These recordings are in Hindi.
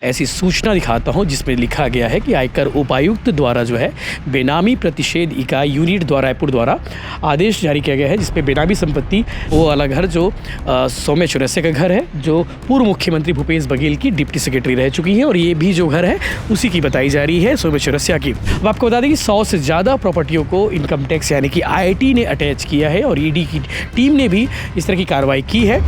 ऐसी सूचना दिखाता हूँ जिसमें लिखा गया है कि आयकर उपायुक्त द्वारा जो है बेनामी प्रतिषेध इकाई यूनिट द्वारा रायपुर द्वारा आदेश जारी किया गया है, जिसपे बेनामी संपत्ति वो वाला घर जो सौम्या चौरसिया का घर है, जो पूर्व मुख्यमंत्री भूपेश बघेल की डिप्टी सेक्रेटरी रह चुकी हैं, और ये भी जो घर है उसी की बताई जा रही है, सौम्या चौरसिया की। अब आपको बता दें कि 100 से ज़्यादा प्रॉपर्टियों को इनकम टैक्स यानी कि IIT ने अटैच किया है, और ED की टीम ने भी इस तरह की कार्रवाई की है।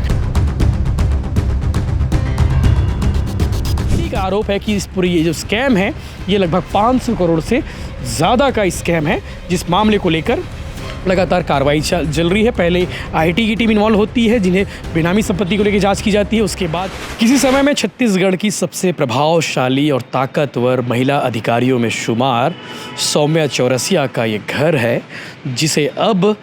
का आरोप है कि इस पूरी ये जो स्कैम है ये लगभग 500 करोड़ से ज़्यादा का स्कैम है, जिस मामले को लेकर लगातार कार्रवाई चल रही है। पहले IIT की टीम इन्वॉल्व होती है, जिन्हें बेनामी संपत्ति को लेकर जांच की जाती है। उसके बाद किसी समय में छत्तीसगढ़ की सबसे प्रभावशाली और ताकतवर महिला अधिकारियों में शुमार सौम्या चौरसिया का ये घर है, जिसे अब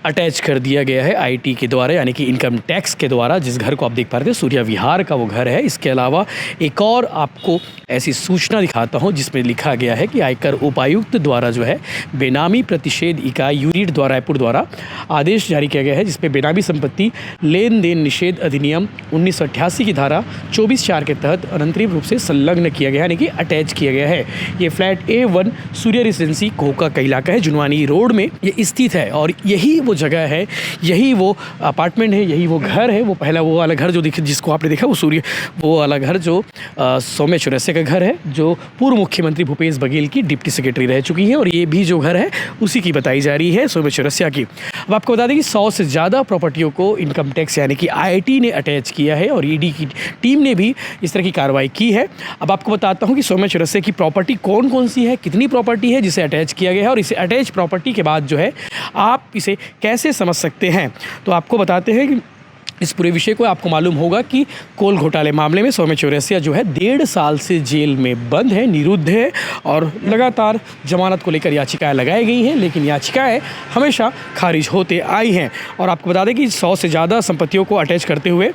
अटैच कर दिया गया है IIT के द्वारा, यानी कि इनकम टैक्स के द्वारा। जिस घर को आप देख पा रहे थे सूर्या विहार का वो घर है। इसके अलावा एक और आपको ऐसी सूचना दिखाता हूँ जिसमें लिखा गया है कि आयकर उपायुक्त द्वारा जो है बेनामी प्रतिषेध इकाई यूनिट द्वारा रायपुर द्वारा आदेश जारी किया गया है, जिसपे बेनामी संपत्ति लेन देन निषेध अधिनियम 1988 की धारा 24(4) के तहत अनंतरिम रूप से संलग्न किया गया, यानी कि अटैच किया गया है। ये फ्लैट A1 सूर्य रेसिडेंसी कोहका का इलाका है, जुनवानी रोड में ये स्थित है, और यही वो जगह है, यही वो अपार्टमेंट है, यही वो घर है। वो पहला वो वाला घर जो जिसको आपने देखा वो वाला घर जो सौम्या चौरसिया का घर है, जो पूर्व मुख्यमंत्री भूपेश बघेल की डिप्टी सेक्रेटरी रह चुकी हैं, और ये भी जो घर है उसी की बताई जा रही है, सौम्या चौरसिया की। अब आपको बता दें कि 100 से ज़्यादा प्रॉपर्टियों को इनकम टैक्स यानी कि IIT ने अटैच किया है, और ED की टीम ने भी इस तरह की कार्रवाई की है। अब आपको बताता हूँ कि सौम्या चौरसिया की प्रॉपर्टी कौन कौन सी है, कितनी प्रॉपर्टी है जिसे अटैच किया गया है, और इसे अटैच प्रॉपर्टी के बाद जो है आप इसे कैसे समझ सकते हैं। तो आपको बताते हैं कि इस पूरे विषय को आपको मालूम होगा कि कोल घोटाले मामले में सौम्या चौरसिया जो है 1.5 साल से जेल में बंद है, निरुद्ध है, और लगातार जमानत को लेकर याचिकाएं लगाई गई हैं, लेकिन याचिकाएं हमेशा खारिज होते आई हैं। और आपको बता दें कि 100 से ज़्यादा संपत्तियों को अटैच करते हुए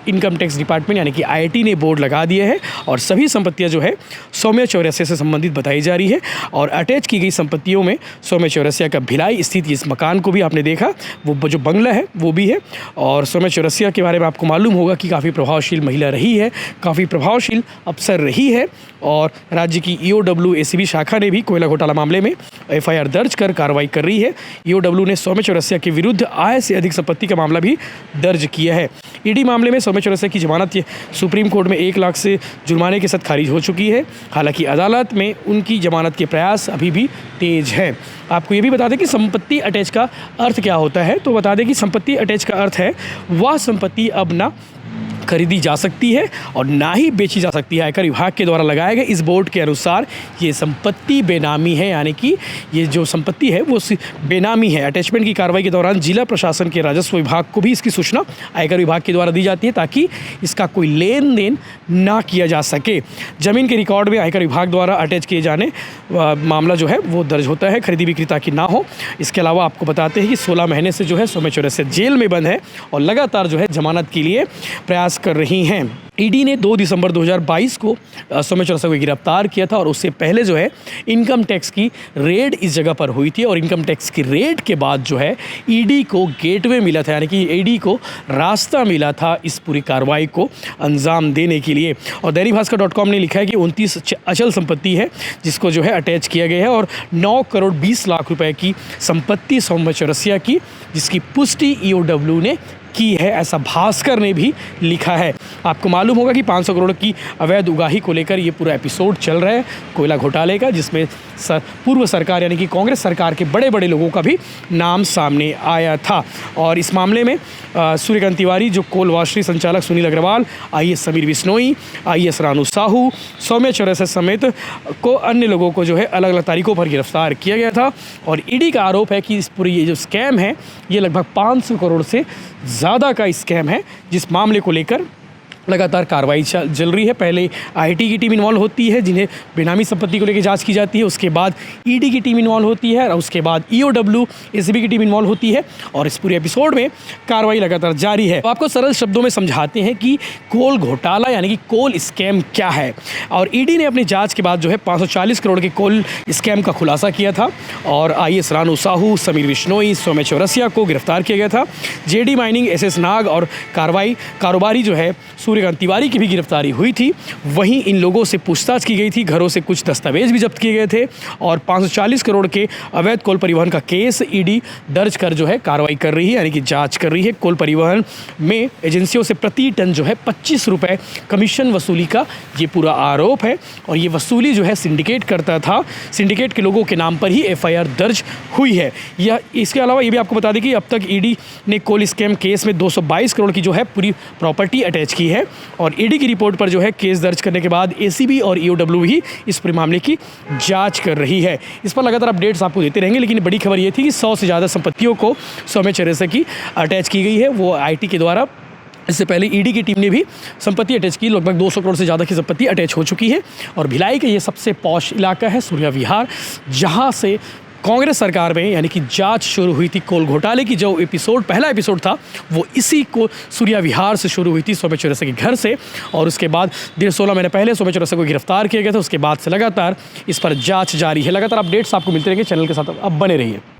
इनकम टैक्स डिपार्टमेंट यानी कि IIT ने बोर्ड लगा दिया है, और सभी संपत्तियाँ जो है सौम्या चौरसिया से संबंधित बताई जा रही है। और अटैच की गई संपत्तियों में सौम्या चौरसिया का भिलाई स्थित इस मकान को भी आपने देखा, वो जो बंगला है वो भी है। और सौम्या चौरसिया के बारे में आपको मालूम होगा कि काफ़ी प्रभावशील महिला रही है, काफ़ी प्रभावशील अफसर रही है, और राज्य की EOW ACB शाखा ने भी कोयला घोटाला मामले में FIR दर्ज कर कार्रवाई कर रही है। EOW ने सौम्या चौरसिया के विरुद्ध आय से अधिक संपत्ति का मामला भी दर्ज किया है। ED मामले में सौम्या चौरसिया की जमानत सुप्रीम कोर्ट में 1 लाख से जुर्माने के साथ खारिज हो चुकी है। हालांकि अदालत में उनकी जमानत के प्रयास अभी भी तेज हैं। आपको ये भी बता दें कि संपत्ति अटैच का अर्थ क्या होता है। तो बता दें कि संपत्ति अटैच का अर्थ है वह संपत्ति अब ना खरीदी जा सकती है और ना ही बेची जा सकती है। आयकर विभाग के द्वारा लगाए गए इस बोर्ड के अनुसार ये संपत्ति बेनामी है, यानी कि ये जो संपत्ति है वो बेनामी है। अटैचमेंट की कार्रवाई के दौरान जिला प्रशासन के राजस्व विभाग को भी इसकी सूचना आयकर विभाग के द्वारा दी जाती है, ताकि इसका कोई लेन देन ना किया जा सके। जमीन के रिकॉर्ड में आयकर विभाग द्वारा अटैच किए जाने मामला जो है वो दर्ज होता है, खरीदी विक्रेता की ना हो। इसके अलावा आपको बताते हैं कि 16 महीने से जो है सौम्या चौरसिया जेल में बंद है, और लगातार जो है जमानत के लिए प्रयास कर रही हैं। ED ने 2 दिसंबर 2022 को सौम्या चौरसिया को गिरफ्तार किया था, और उससे पहले जो है इनकम टैक्स की रेड इस जगह पर हुई थी, और इनकम टैक्स की रेड के बाद जो है ED को गेटवे मिला था, यानी कि ED को रास्ता मिला था इस पूरी कार्रवाई को अंजाम देने के लिए। और दैनिक भास्कर.com ने लिखा है कि 29 अचल संपत्ति है जिसको जो है अटैच किया गया है, और 9 करोड़ 20 लाख रुपए की संपत्ति सौम्या चौरसिया की, जिसकी पुष्टि EOW ने की है, ऐसा भास्कर ने भी लिखा है। आपको मालूम होगा कि 500 करोड़ की अवैध उगाही को लेकर ये पूरा एपिसोड चल रहा है कोयला घोटाले का, जिसमें पूर्व सरकार यानी कि कांग्रेस सरकार के बड़े बड़े लोगों का भी नाम सामने आया था। और इस मामले में सूर्यकांत तिवारी, जो कोल वाशरी संचालक सुनील अग्रवाल, IAS समीर बिश्नोई, IAS रानू साहू, सौम्या चौरसिया समेत को अन्य लोगों को जो है अलग अलग तारीखों पर गिरफ्तार किया गया था। और ED का आरोप है कि इस पूरी ये जो स्कैम है ये लगभग 500 करोड़ से ज़्यादा का स्कैम है, जिस मामले को लेकर लगातार कार्रवाई चल रही है। पहले IIT की टीम इन्वॉल्व होती है, जिन्हें बेनामी संपत्ति को लेकर जांच की जाती है। उसके बाद ED की टीम इन्वॉल्व होती है, और उसके बाद EOW ACB की टीम इन्वॉल्व होती है, और इस पूरे एपिसोड में कार्रवाई लगातार जारी है। तो आपको सरल शब्दों में समझाते हैं कि कोल घोटाला यानी कि कोल स्कैम क्या है। और ED ने अपनी जाँच के बाद जो है 540 करोड़ के कोल स्कैम का खुलासा किया था, और IAS रानू साहू, समीर बिश्नोई, सौम्या चौरसिया को गिरफ्तार किया गया था। JD माइनिंग, SS नाग और कारोबारी जो है सूर्यकांत तिवारी की भी गिरफ्तारी हुई थी। वहीं इन लोगों से पूछताछ की गई थी, घरों से कुछ दस्तावेज भी जब्त किए गए थे और 540 करोड़ के अवैध कोल परिवहन का केस ईडी दर्ज कर जो है कार्रवाई कर रही है, यानी कि जांच कर रही है। कोल परिवहन में एजेंसियों से प्रति टन जो है 25 रुपये कमीशन वसूली का ये पूरा आरोप है और ये वसूली जो है सिंडिकेट करता था। सिंडिकेट के लोगों के नाम पर ही एफआईआर दर्ज हुई है। यह इसके अलावा ये भी आपको बता दें कि अब तक ईडी ने कोल स्कैम केस में 222 करोड़ की जो है पूरी प्रॉपर्टी अटैच की है और ईडी की रिपोर्ट पर जो है केस दर्ज करने के बाद एसीबी और ईओडब्ल्यू भी इस पूरे मामले की जांच कर रही है। इस पर लगातार अपडेट्स आपको देते रहेंगे, लेकिन बड़ी खबर ये थी कि 100 से ज़्यादा संपत्तियों को सौम्य चरस की अटैच की गई है, वो आईटी के द्वारा। इससे पहले ईडी की टीम ने भी संपत्ति अटैच की, लगभग 200 करोड़ से ज़्यादा की संपत्ति अटैच हो चुकी है। और भिलाई का ये सबसे पॉश इलाका है सूर्या विहार, जहाँ से कांग्रेस सरकार में यानी कि जांच शुरू हुई थी कोल घोटाले की। जो पहला एपिसोड था वो इसी को सूर्या विहार से शुरू हुई थी, सौम्य चौरसिया के घर से। और उसके बाद 16 महीने पहले सौम्य चौरसिया को गिरफ्तार किया गया था। उसके बाद से लगातार इस पर जांच जारी है। लगातार अपडेट्स आपको मिलते रहेंगे, चैनल के साथ अब बने रहिए।